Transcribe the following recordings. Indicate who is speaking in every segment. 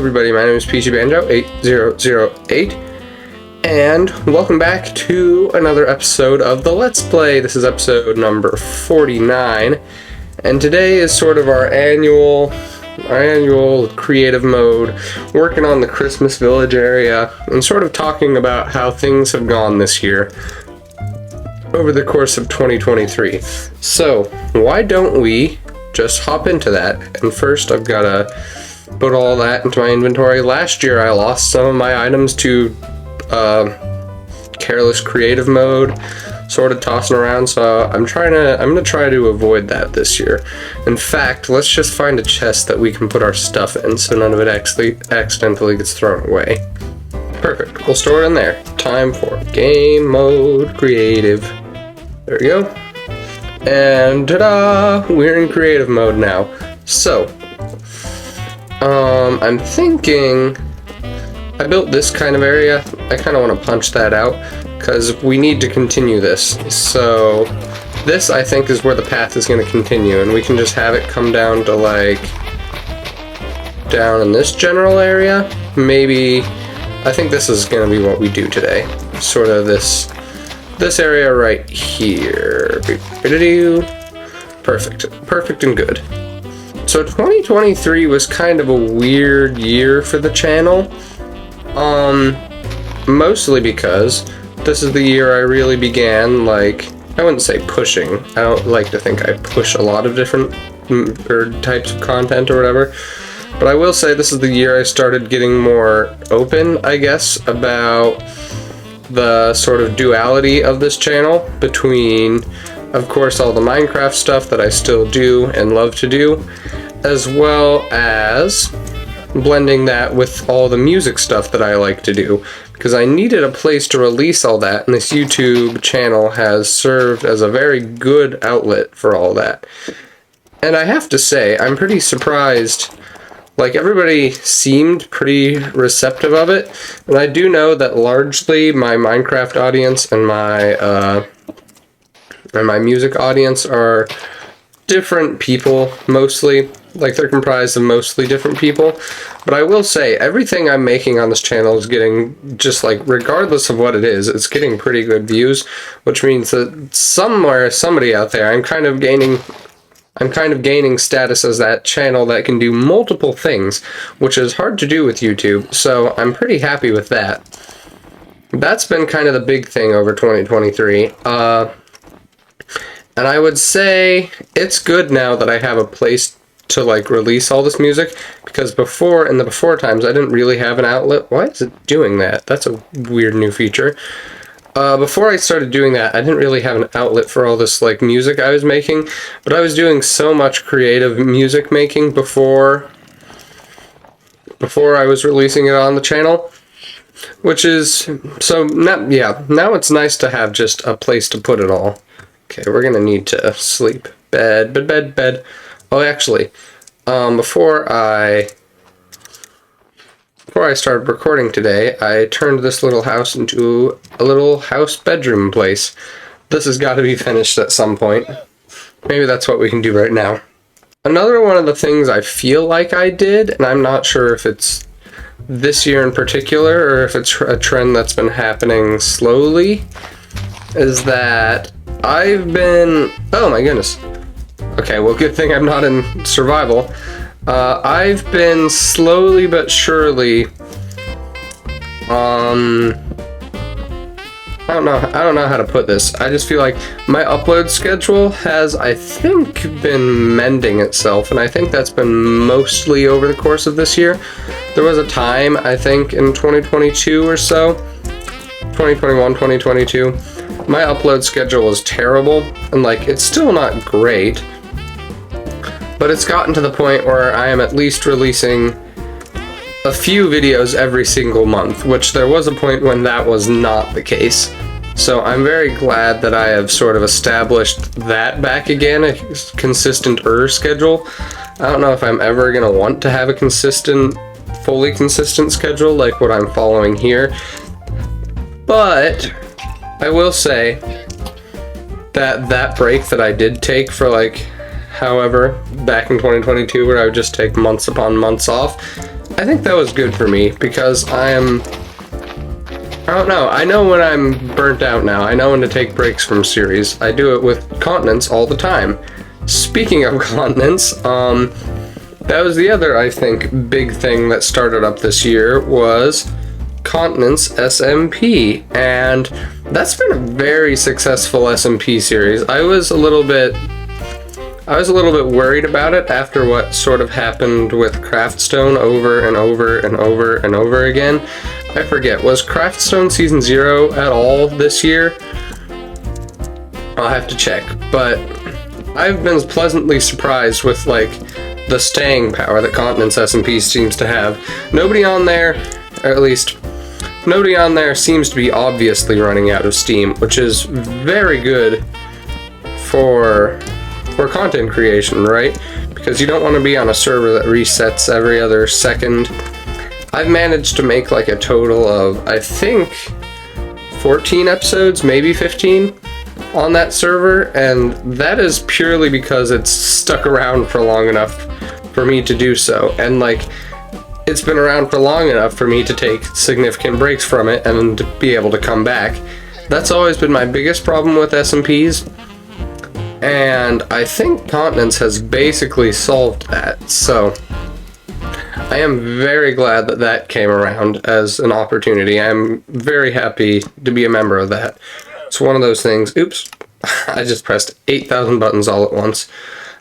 Speaker 1: everybody, my name is PCBanjo8008, and welcome back to another episode of the Let's Play. This is episode number 49, and today is sort of our annual creative mode, working on the Christmas Village area, and sort of talking about how things have gone this year over the course of 2023. So, why don't we just hop into that? And first, I've got to put all that into my inventory. Last year, I lost some of my items to careless creative mode, sort of tossing around, so I'm gonna try to avoid that this year. In fact, let's just find a chest that we can put our stuff in so none of it accidentally gets thrown away. Perfect, we'll store it in there. Time for game mode creative. There we go. And ta-da! We're in creative mode now. So, I'm thinking I built this kind of area. I kind of want to punch that out because we need to continue this. So this, I think, is where the path is going to continue, and we can just have it come down to like down in this general area. Maybe I think this is going to be what we do today. Sort of this area right here. Perfect and good. So 2023 was kind of a weird year for the channel. Mostly because this is the year I really began, like, I wouldn't say pushing. I don't like to think I push a lot of different types of content or whatever. But I will say this is the year I started getting more open, I guess, about the sort of duality of this channel between, of course, all the Minecraft stuff that I still do and love to do, as well as blending that with all the music stuff that I like to do, because I needed a place to release all that, and this YouTube channel has served as a very good outlet for all that. And I have to say, I'm pretty surprised. Like, everybody seemed pretty receptive of it, and I do know that largely my Minecraft audience and my music audience are different people, mostly. Like, they're comprised of mostly different people. But I will say, everything I'm making on this channel is getting, just like, regardless of what it is, it's getting pretty good views, which means that somebody out there, I'm kind of gaining status as that channel that can do multiple things, which is hard to do with YouTube, so I'm pretty happy with that. That's been kind of the big thing over 2023. And I would say it's good now that I have a place to like release all this music, because in the before times I didn't really have an outlet. Why is it doing that? That's a weird new feature. Before I started doing that, I didn't really have an outlet for all this like music I was making, but I was doing so much creative music making before I was releasing it on the channel, which is so now it's nice to have just a place to put it all. Okay, we're gonna need to sleep. Bed. Oh, actually, before I started recording today, I turned this little house into a little house bedroom place. This has got to be finished at some point. Maybe that's what we can do right now. Another one of the things I feel like I did, and I'm not sure if it's this year in particular or if it's a trend that's been happening slowly, is that I've been... Oh my goodness. Okay, well, good thing I'm not in survival. I've been slowly but surely, I don't know how to put this. I just feel like my upload schedule has, I think, been mending itself, and I think that's been mostly over the course of this year. There was a time, I think, in 2022 or so, 2021, 2022, my upload schedule was terrible, and like, it's still not great. But it's gotten to the point where I am at least releasing a few videos every single month, which there was a point when that was not the case. So I'm very glad that I have sort of established that back again, a consistent-er schedule. I don't know if I'm ever going to want to have a fully consistent schedule like what I'm following here. But I will say that break that I did take for like however back in 2022, where I would just take months upon months off, I think that was good for me because I don't know. I know when I'm burnt out now. I know when to take breaks from series. I do it with continents all the time. Speaking of continents, that was the other, I think, big thing that started up this year was Continents SMP, and that's been a very successful SMP series. I was a little bit worried about it after what sort of happened with Craftstone over and over and over and over again. I forget, was Craftstone Season 0 at all this year? I'll have to check, but I've been pleasantly surprised with, like, the staying power that Continents SMP seems to have. Nobody on there, or at least, nobody on there seems to be obviously running out of steam, which is very good for content creation, right? Because you don't want to be on a server that resets every other second. I've managed to make like a total of, I think, 14 episodes, maybe 15 on that server, and that is purely because it's stuck around for long enough for me to do so. And like, it's been around for long enough for me to take significant breaks from it and to be able to come back. That's always been my biggest problem with SMPs. And I think Continents has basically solved that, so I am very glad that that came around as an opportunity. I'm very happy to be a member of that. It's one of those things, oops, I just pressed 8,000 buttons all at once.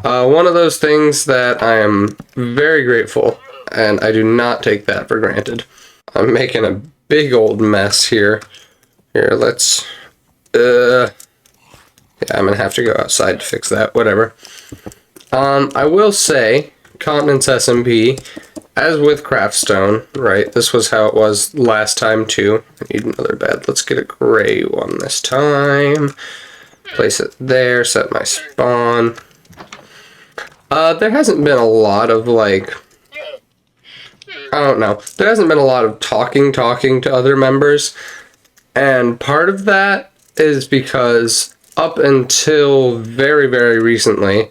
Speaker 1: One of those things that I am very grateful, and I do not take that for granted. I'm making a big old mess here. Here, let's, yeah, I'm gonna have to go outside to fix that, whatever. I will say, Continents SMP, as with Craftstone, right, this was how it was last time too. I need another bed. Let's get a gray one this time. Place it there, set my spawn. There hasn't been a lot of, like, I don't know, there hasn't been a lot of talking to other members, and part of that is because up until very, very recently,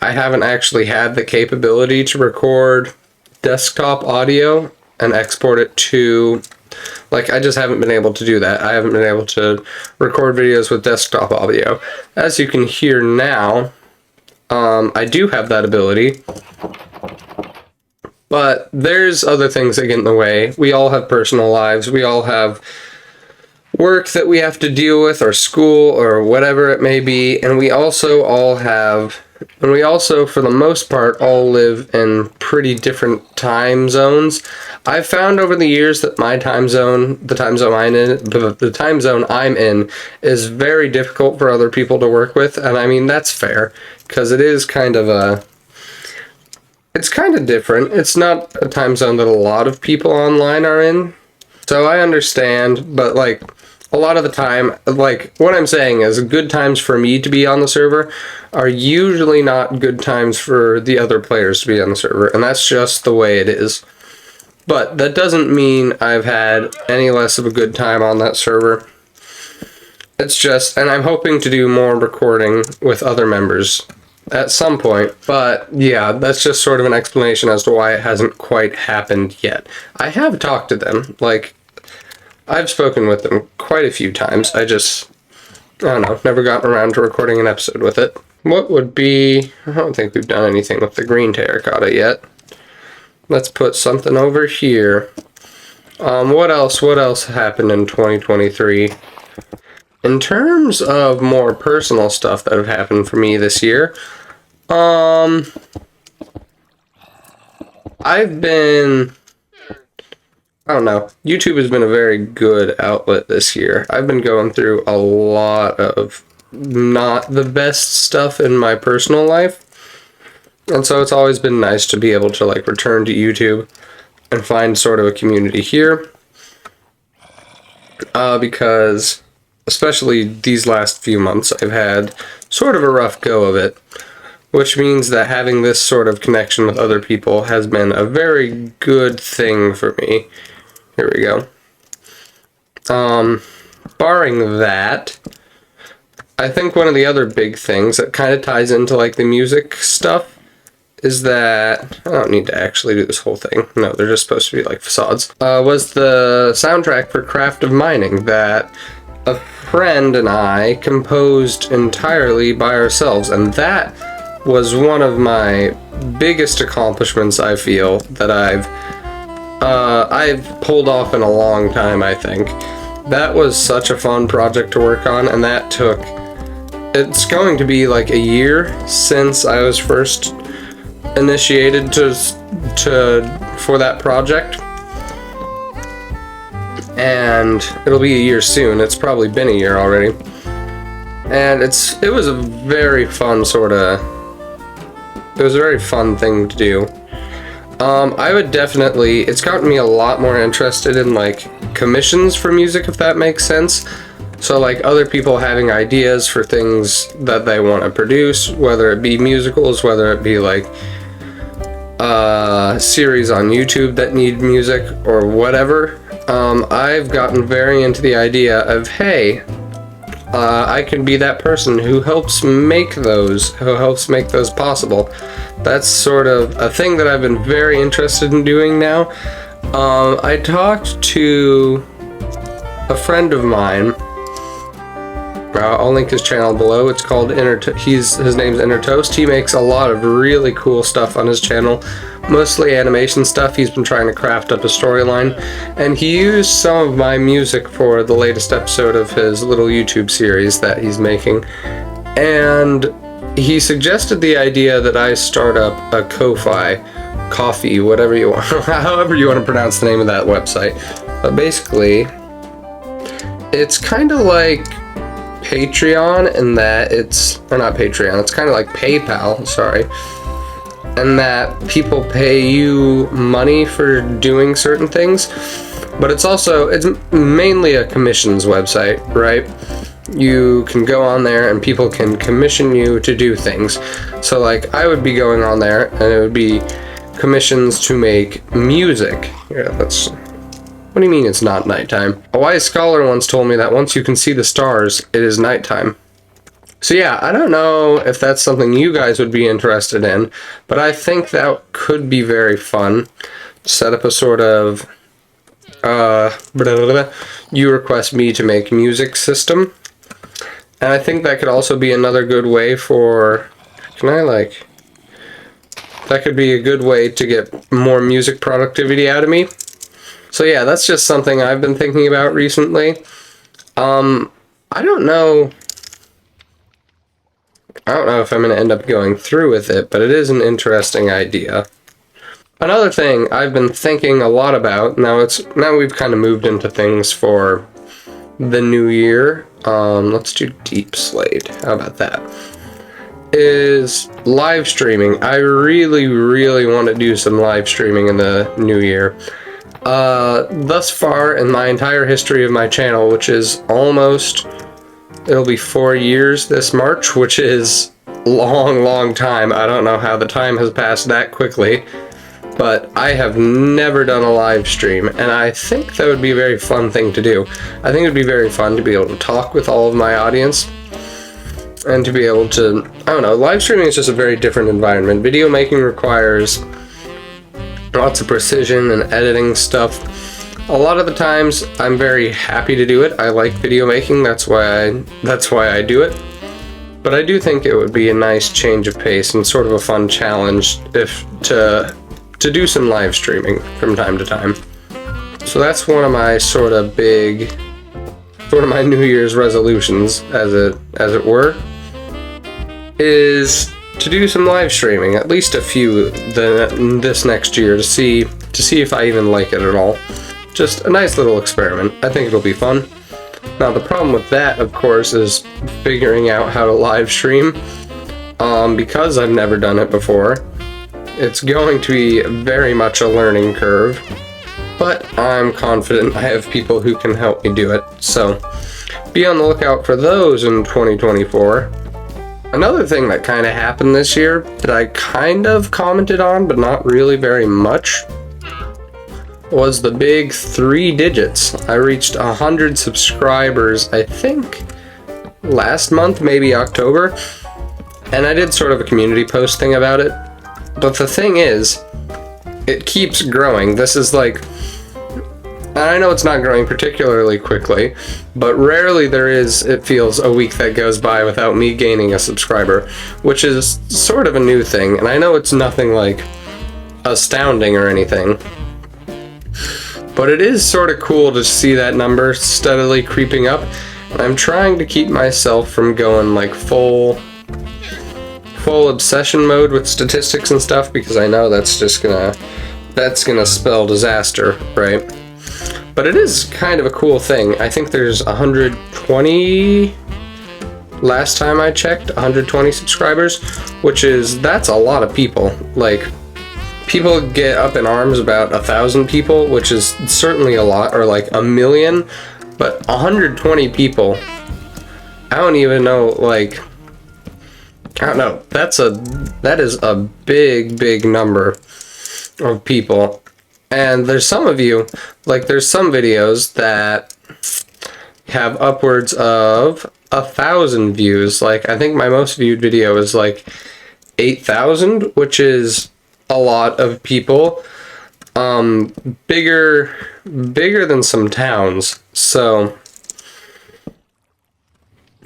Speaker 1: I haven't actually had the capability to record desktop audio and export it to, like, I just haven't been able to do that. I haven't been able to record videos with desktop audio. As you can hear now, I do have that ability, but there's other things that get in the way. We all have personal lives. We all have work that we have to deal with, or school, or whatever it may be, and we also all have, and we also, for the most part, all live in pretty different time zones. I've found over the years that my time zone, the time zone I'm in, is very difficult for other people to work with, and I mean, that's fair, because it is kind of it's kind of different. It's not a time zone that a lot of people online are in, so I understand, but like, a lot of the time, like, what I'm saying is good times for me to be on the server are usually not good times for the other players to be on the server, and that's just the way it is. But that doesn't mean I've had any less of a good time on that server. It's just, and I'm hoping to do more recording with other members at some point, but yeah, that's just sort of an explanation as to why it hasn't quite happened yet. I have talked to them, like, I've spoken with them quite a few times. I don't know, never gotten around to recording an episode with it. What would be, I don't think we've done anything with the green terracotta yet. Let's put something over here. What else happened in 2023? In terms of more personal stuff that have happened for me this year, I've been, I don't know, YouTube has been a very good outlet this year. I've been going through a lot of not the best stuff in my personal life, and so it's always been nice to be able to, like, return to YouTube and find sort of a community here, because especially these last few months I've had sort of a rough go of it, which means that having this sort of connection with other people has been a very good thing for me. Here we go. Barring that, I think one of the other big things that kind of ties into, like, the music stuff is that I don't need to actually do this whole thing. No, they're just supposed to be like facades. Was the soundtrack for Craft of Mining that a friend and I composed entirely by ourselves, and that was one of my biggest accomplishments. I feel that I've pulled off in a long time. I think that was such a fun project to work on, and that took. It's going to be like a year since I was first initiated for that project, and it'll be a year soon. It's probably been a year already, and it was a very fun thing to do. I would definitely, it's gotten me a lot more interested in like commissions for music, if that makes sense. So like other people having ideas for things that they want to produce, whether it be musicals, whether it be like series on YouTube that need music or whatever. I've gotten very into the idea of, hey, I can be that person who helps make those possible. That's sort of a thing that I've been very interested in doing now. I talked to a friend of mine. I'll link his channel below. It's called his name's Inner Toast. He makes a lot of really cool stuff on his channel, mostly animation stuff. He's been trying to craft up a storyline, and he used some of my music for the latest episode of his little YouTube series that he's making. And he suggested the idea that I start up a Ko-fi, whatever you want, however you want to pronounce the name of that website. But basically, it's kind of like Patreon in that it's not Patreon, it's kind of like PayPal, sorry, and that people pay you money for doing certain things, but it's mainly a commissions website, right? You can go on there and people can commission you to do things. So like I would be going on there and it would be commissions to make music. Here, what do you mean it's not nighttime? A wise scholar once told me that once you can see the stars, it is nighttime. So yeah, I don't know if that's something you guys would be interested in, but I think that could be very fun. Set up a sort of, you request me to make music system. And I think that could also be another good way for, that could be a good way to get more music productivity out of me. So yeah, that's just something I've been thinking about recently. I don't know if I'm going to end up going through with it, but it is an interesting idea. Another thing I've been thinking a lot about, now we've kind of moved into things for the new year. Let's do Deep Slate. How about that? Is live streaming. I really, really want to do some live streaming in the new year. Thus far in my entire history of my channel, which is it'll be 4 years this March, which is long time. I don't know how the time has passed that quickly, but I have never done a live stream, and I think that would be a very fun thing to do. I think it would be very fun to be able to talk with all of my audience, and to be able to, live streaming is just a very different environment. Video making requires lots of precision and editing stuff. A lot of the times I'm very happy to do it. I like video making, that's why I do it. But I do think it would be a nice change of pace and sort of a fun challenge to do some live streaming from time to time. So that's one of my my New Year's resolutions, as it were, is to do some live streaming, at least a few this next year, to see if I even like it at all. Just a nice little experiment. I think it'll be fun. Now the problem with that, of course, is figuring out how to live stream. Because I've never done it before, it's going to be very much a learning curve, but I'm confident I have people who can help me do it, so be on the lookout for those in 2024. Another thing that kind of happened this year that I kind of commented on, but not really very much, was the big 3 digits. I reached 100 subscribers, I think, last month, maybe October, and I did sort of a community post thing about it. But the thing is, it keeps growing. This is like, and I know it's not growing particularly quickly, but rarely it feels a week that goes by without me gaining a subscriber, which is sort of a new thing. And I know it's nothing like astounding or anything, but it is sort of cool to see that number steadily creeping up. And I'm trying to keep myself from going like full obsession mode with statistics and stuff, because I know that's gonna spell disaster, right? But it is kind of a cool thing. I think there's 120, last time I checked, 120 subscribers, that's a lot of people. Like, people get up in arms about 1,000 people, which is certainly a lot, or like 1,000,000, but 120 people, I don't even know, like, I don't know, that is a big number of people. And there's some of you, like, there's some videos that have upwards of 1,000 views. Like, I think my most viewed video is like 8,000, which is a lot of people. Bigger than some towns. So,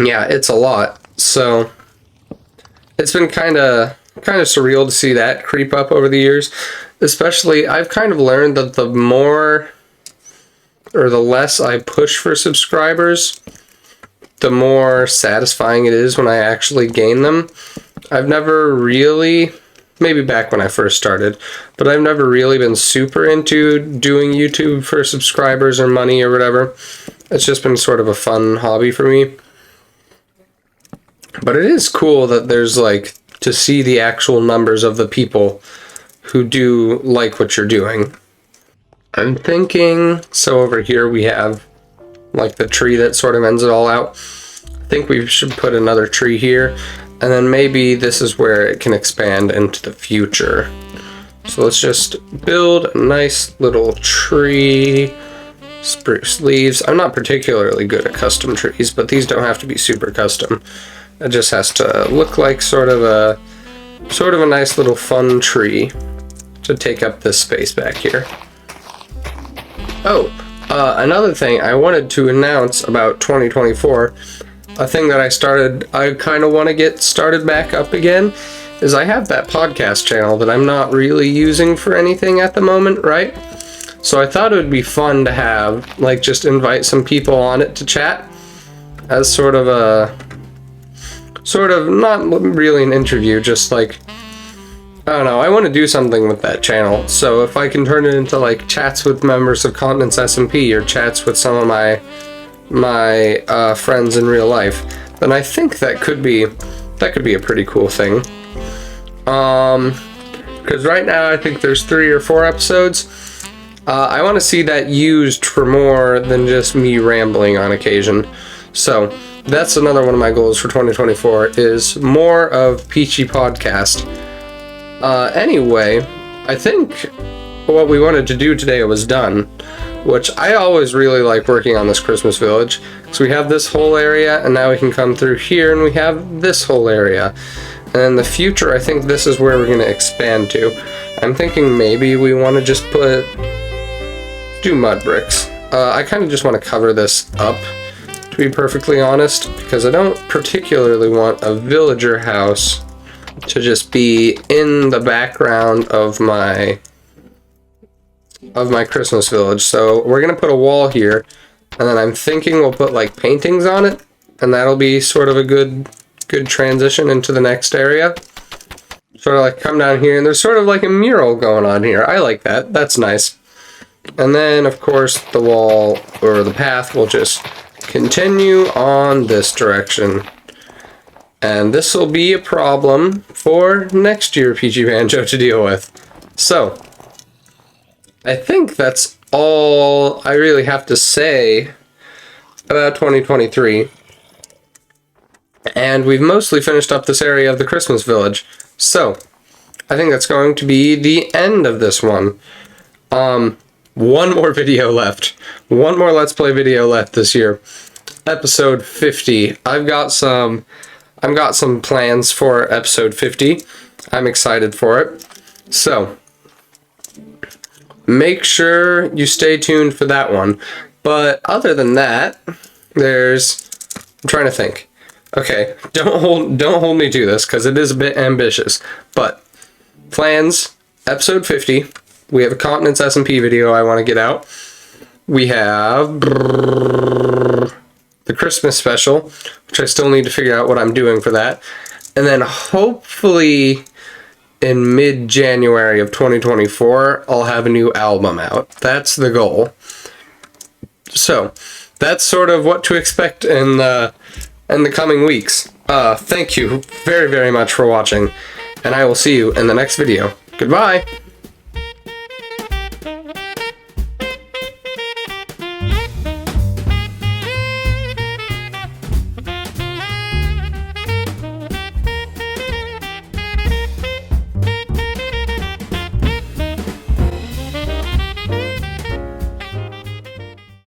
Speaker 1: yeah, it's a lot. So, it's been kind of surreal to see that creep up over the years. Especially, I've kind of learned that the more or the less I push for subscribers, the more satisfying it is when I actually gain them. I've never really, maybe back when I first started, but I've never really been super into doing YouTube for subscribers or money or whatever. It's just been sort of a fun hobby for me. But it is cool that there's like, to see the actual numbers of the people who do like what you're doing. I'm thinking, so over here we have like the tree that sort of ends it all out. I think we should put another tree here, and then maybe this is where it can expand into the future. So let's just build a nice little tree, spruce leaves. I'm not particularly good at custom trees, but these don't have to be super custom. It just has to look like sort of a nice little fun tree to take up this space back here. Oh, another thing I wanted to announce about 2024, a thing that I kind of want to get started back up again, is I have that podcast channel that I'm not really using for anything at the moment, right? So I thought it would be fun to have, like, just invite some people on it to chat as sort of not really an interview, just like, I don't know, I want to do something with that channel. So if I can turn it into like chats with members of Continence SMP or chats with some of my friends in real life, then I think that could be a pretty cool thing. Because right now I think there's 3 or 4 episodes. I want to see that used for more than just me rambling on occasion. So that's another one of my goals for 2024, is more of Peachy Podcast. Anyway, I think what we wanted to do today was done, which I always really like working on this Christmas village. So we have this whole area, and now we can come through here, and we have this whole area. And in the future, I think this is where we're going to expand to. I'm thinking maybe we want to just do mud bricks. I kind of just want to cover this up, to be perfectly honest, because I don't particularly want a villager house to just be in the background of my Christmas village. So we're gonna put a wall here, and then I'm thinking we'll put like paintings on it, and that'll be sort of a good transition into the next area. Sort of like come down here, and there's sort of like a mural going on here. I like that. That's nice. And then of course the wall, or the path, will just continue on this direction. And this will be a problem for next year Peachy Banjo to deal with. So, I think that's all I really have to say about 2023. And we've mostly finished up this area of the Christmas village. So, I think that's going to be the end of this one. One more video left. One more Let's Play video left this year. Episode 50. I've got some plans for episode 50. I'm excited for it. So, make sure you stay tuned for that one. But other than that, I'm trying to think. Okay, don't hold me to this because it is a bit ambitious. But plans, episode 50. We have a Continents S&P video I want to get out. We have the Christmas special, which I still need to figure out what I'm doing for that. And then hopefully in mid-January of 2024, I'll have a new album out. That's the goal. So, that's sort of what to expect in the coming weeks. Thank you very, very much for watching, and I will see you in the next video. Goodbye!